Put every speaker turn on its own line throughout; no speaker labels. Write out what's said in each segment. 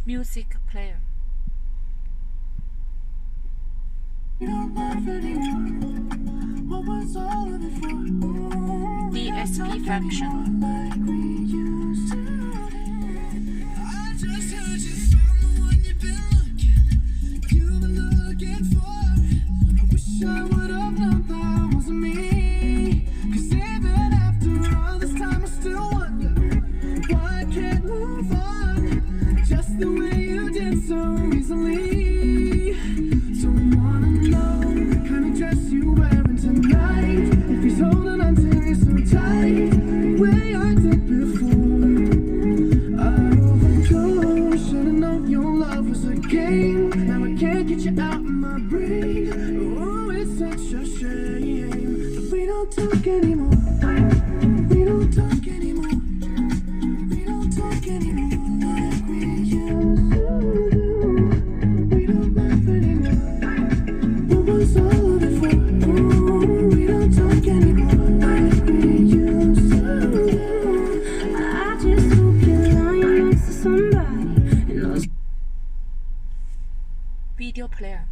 Music player. DSP function.
I would have known that wasn't me. 'Cause even after all this time I still wonder why I can't move on just the way you did so easily. Don't wanna know the kind of dress you wearing tonight, if he's holding on to you so tight the way I did before. I overdosed, should've known your love was a game. Now I can't get you out of my brain. Oh, it's such a shame that we don't talk anymore. We don't talk anymore. We don't talk anymore like we used to do. We don't laugh anymore. What was all of it for? Oh, we don't talk anymore like we used to do. I just hope you're lying next to somebody and those
Video player.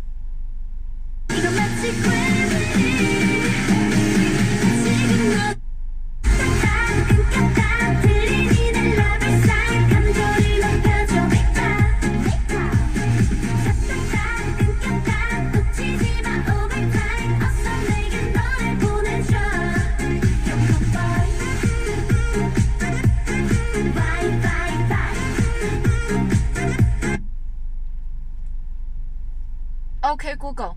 Okay, Google.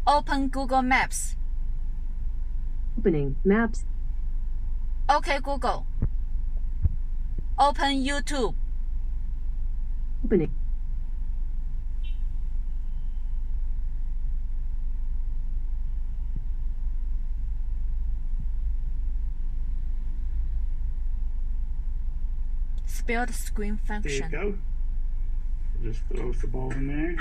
Open Google Maps.
Opening Maps.
Okay, Google. Open YouTube.
Opening.
Spell the screen
There you
function.
go. Just close the ball in there.